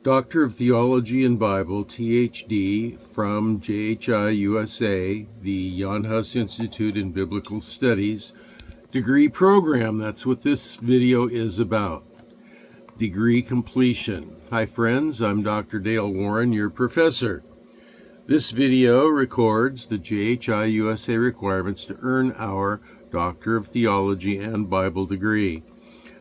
Doctor of Theology and Bible, THD, from JHI-USA, the Jan Hus Institute in Biblical Studies degree program. That's what this video is about. Degree completion. Hi friends, I'm Dr. Dale Warren, your professor. This video records the JHI-USA requirements to earn our Doctor of Theology and Bible degree.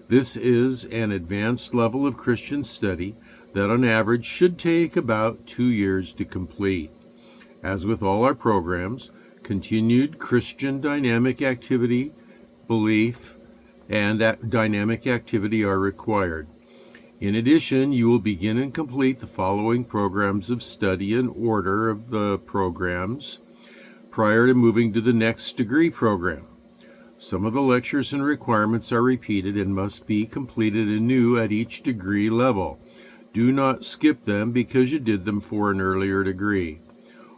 This is an advanced level of Christian study that on average should take about 2 years to complete. As with all our programs, continued Christian dynamic activity, belief, and dynamic activity are required. In addition, you will begin and complete the following programs of study in order of the programs prior to moving to the next degree program. Some of the lectures and requirements are repeated and must be completed anew at each degree level. Do not skip them because you did them for an earlier degree.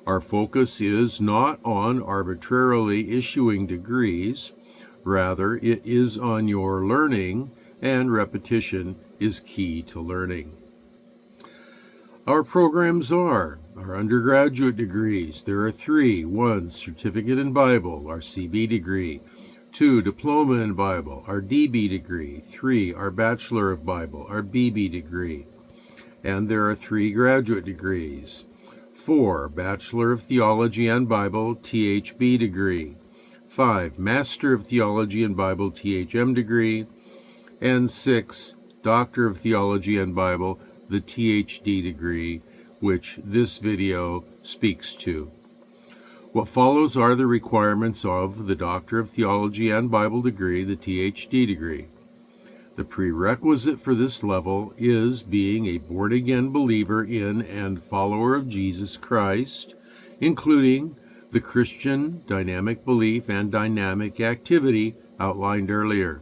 Our focus is not on arbitrarily issuing degrees. Rather, it is on your learning, and repetition is key to learning. Our programs are our undergraduate degrees. There are 3. 1, Certificate in Bible, our CB degree. 2, Diploma in Bible, our DB degree. 3, our Bachelor of Bible, our BB degree. And there are 3 graduate degrees. 4, Bachelor of Theology and Bible, THB degree. 5, Master of Theology and Bible, THM degree. And 6, Doctor of Theology and Bible, the THD degree, which this video speaks to. What follows are the requirements of the Doctor of Theology and Bible degree, the THD degree. The prerequisite for this level is being a born-again believer in and follower of Jesus Christ, including the Christian dynamic belief and dynamic activity outlined earlier,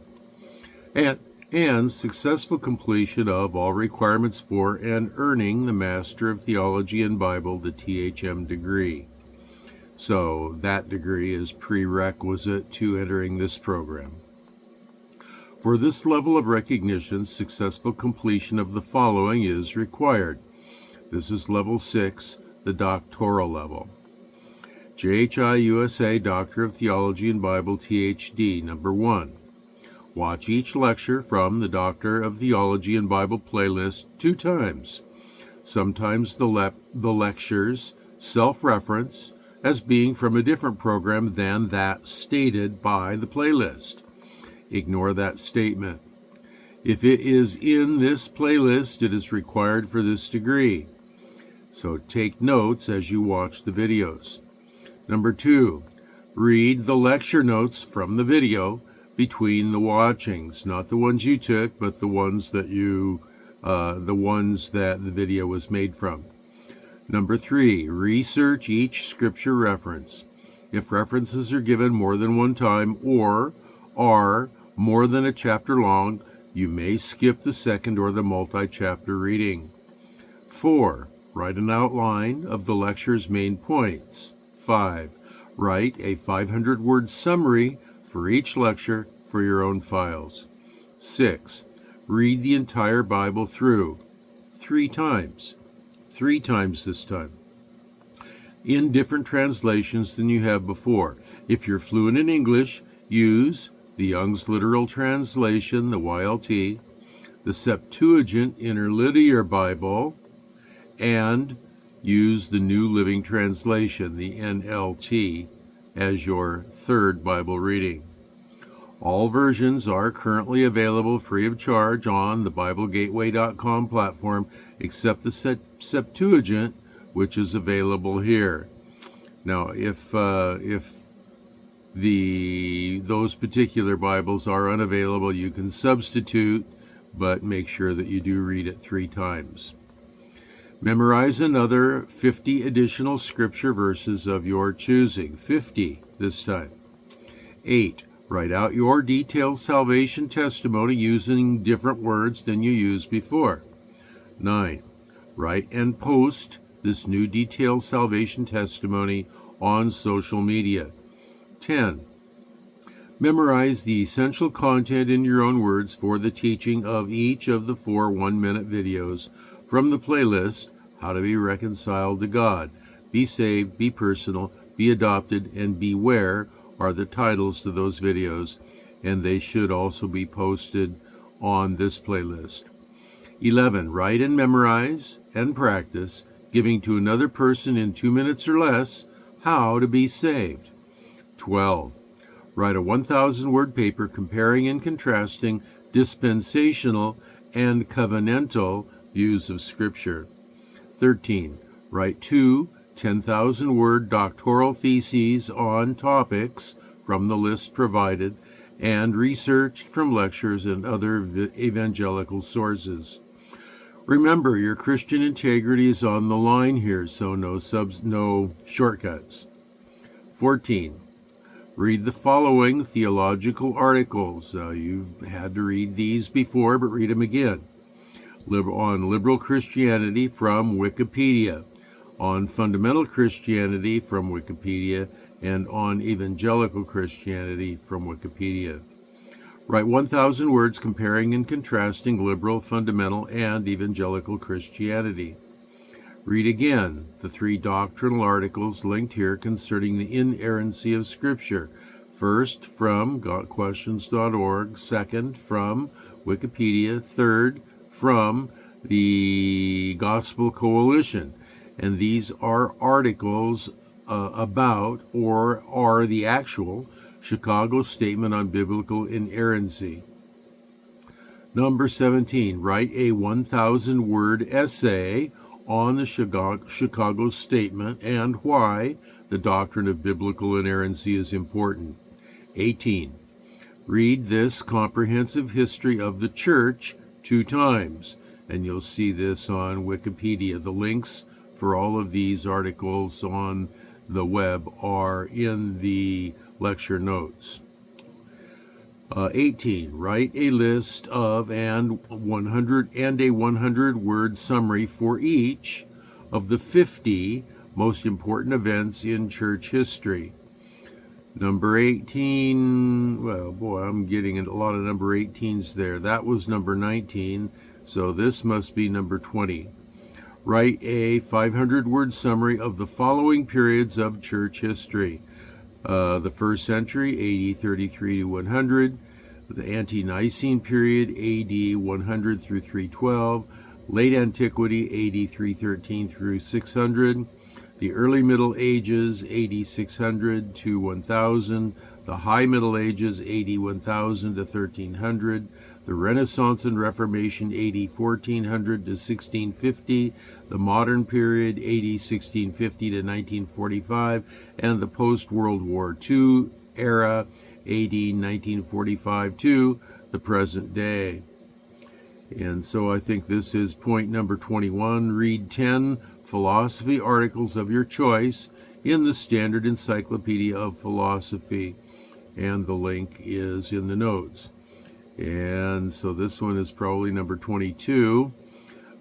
and successful completion of all requirements for and earning the Master of Theology and Bible, the THM degree. So that degree is prerequisite to entering this program. For this level of recognition, successful completion of the following is required. This is level 6, the doctoral level. JHI-USA Doctor of Theology and Bible THD, number 1. Watch each lecture from the Doctor of Theology and Bible playlist 2 times. Sometimes the lectures self-reference as being from a different program than that stated by the playlist. Ignore that statement. If it is in this playlist, it is required for this degree. So take notes as you watch the videos. Number 2, read the lecture notes from the video between the watchings, not the ones you took, but the ones that the video was made from. Number 3, research each scripture reference. If references are given more than one time or are more than a chapter long, you may skip the second or the multi-chapter reading. 4, write an outline of the lecture's main points. 5, write a 500-word summary for each lecture for your own files. 6, read the entire Bible through 3 times. 3 times this time, in different translations than you have before. If you're fluent in English, use the Young's Literal Translation, the YLT, the Septuagint Interlinear Bible, and use the New Living Translation, the NLT, as your 3rd Bible reading. All versions are currently available free of charge on the BibleGateway.com platform, except the Septuagint, which is available here. Now, if those particular Bibles are unavailable, you can substitute, but make sure that you do read it 3 times. Memorize another 50 additional scripture verses of your choosing, 50 this time. 8, write out your detailed salvation testimony using different words than you used before. 9, write and post this new detailed salvation testimony on social media. 10, memorize the essential content in your own words for the teaching of each of the 4 one-minute videos from the playlist, How to Be Reconciled to God. Be Saved, Be Personal, Be Adopted, and Beware are the titles to those videos, and they should also be posted on this playlist. 11. Write and memorize and practice, giving to another person in 2 minutes or less, how to be saved. 12. Write a 1,000-word paper comparing and contrasting dispensational and covenantal views of Scripture. 13. Write 2 10,000-word doctoral theses on topics from the list provided and research from lectures and other evangelical sources. Remember, your Christian integrity is on the line here, so no shortcuts. 14. Read the following theological articles. You've had to read these before, but read them again. On liberal Christianity from Wikipedia, on fundamental Christianity from Wikipedia, and on evangelical Christianity from Wikipedia. Write 1,000 words comparing and contrasting liberal, fundamental, and evangelical Christianity. Read again the 3 doctrinal articles linked here concerning the inerrancy of Scripture. First, from gotquestions.org. Second, from Wikipedia. Third, from the Gospel Coalition. And these are articles about or are the actual Chicago Statement on Biblical Inerrancy. Number 17, write a 1,000-word essay on the Chicago Statement and why the doctrine of biblical inerrancy is important. 18, read this comprehensive history of the church 2 times, and you'll see this on Wikipedia. The links for all of these articles on the web are in the lecture notes. 18. Write a list of a 100-word summary for each of the 50 most important events in church history. Number 18, well, boy, I'm getting a lot of number 18s there. That was number 19, so this must be number 20. Write a 500-word summary of the following periods of church history. The first century, AD 33 to 100. The Ante-Nicene period, AD 100 through 312. Late Antiquity, AD 313 through 600. The Early Middle Ages, AD 600 to 1000. The High Middle Ages, AD 1000 to 1300. The Renaissance and Reformation, AD 1400 to 1650, the Modern Period, AD 1650 to 1945, and the Post-World War II era, AD 1945 to the present day. And so I think this is point number 21. Read 10 philosophy articles of your choice in the Standard Encyclopedia of Philosophy, and the link is in the notes. And so this one is probably number 22.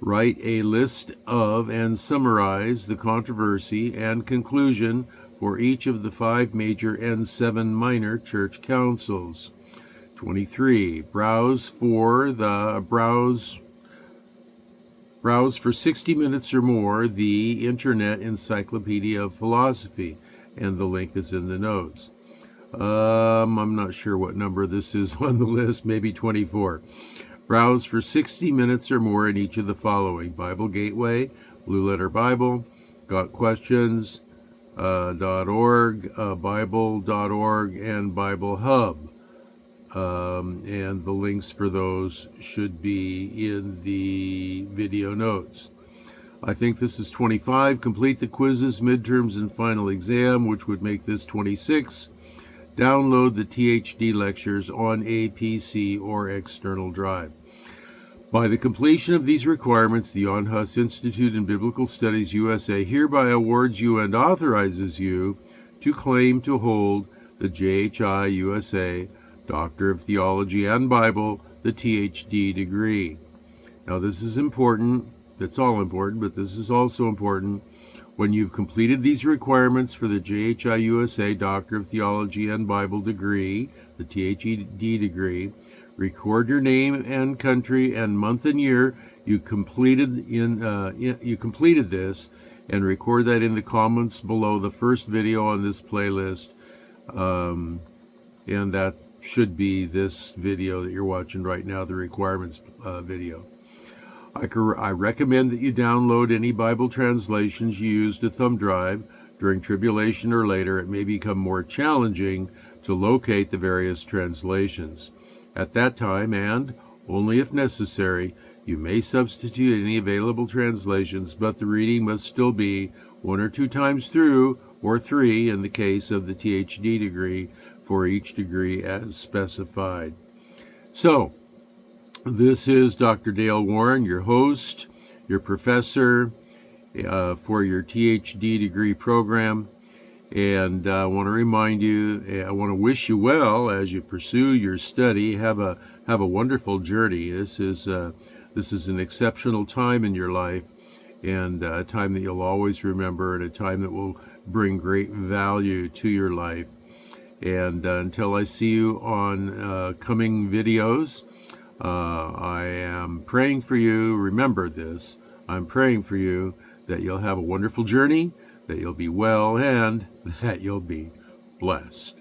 Write a list of and summarize the controversy and conclusion for each of the 5 major and 7 minor church councils. 23. Browse for 60 minutes or more the Internet Encyclopedia of Philosophy, and the link is in the notes. I'm not sure what number this is on the list, maybe 24. Browse for 60 minutes or more in each of the following: Bible Gateway, Blue Letter Bible, GotQuestions.org, Bible.org, and Bible Hub. And the links for those should be in the video notes. I think this is 25. Complete the quizzes, midterms, and final exam, which would make this 26. Download the THD lectures on a PC or external drive. By the completion of these requirements, the Jan Hus Institute in Biblical Studies USA hereby awards you and authorizes you to claim to hold the JHI-USA Doctor of Theology and Bible, the THD degree. Now this is important. It's all important, but this is also important. When you've completed these requirements for the JHI-USA Doctor of Theology and Bible degree, the THD degree, Record your name and country and month and year you completed this, and record that in the comments below the first video on this playlist. And that should be this video that you're watching right now, the requirements video. I recommend that you download any Bible translations you use to thumb drive. During tribulation or later, it may become more challenging to locate the various translations. At that time, and only if necessary, you may substitute any available translations, but the reading must still be 1 or 2 times through, or 3 in the case of the THD degree, for each degree as specified. So, this is Dr. Dale Warren, your host, your professor for your THD degree program. And I want to remind you, I want to wish you well as you pursue your study. Have a wonderful journey. This is an exceptional time in your life, and a time that you'll always remember, and a time that will bring great value to your life. And until I see you on coming videos, I am praying for you. Remember this. I'm praying for you that you'll have a wonderful journey, that you'll be well, and that you'll be blessed.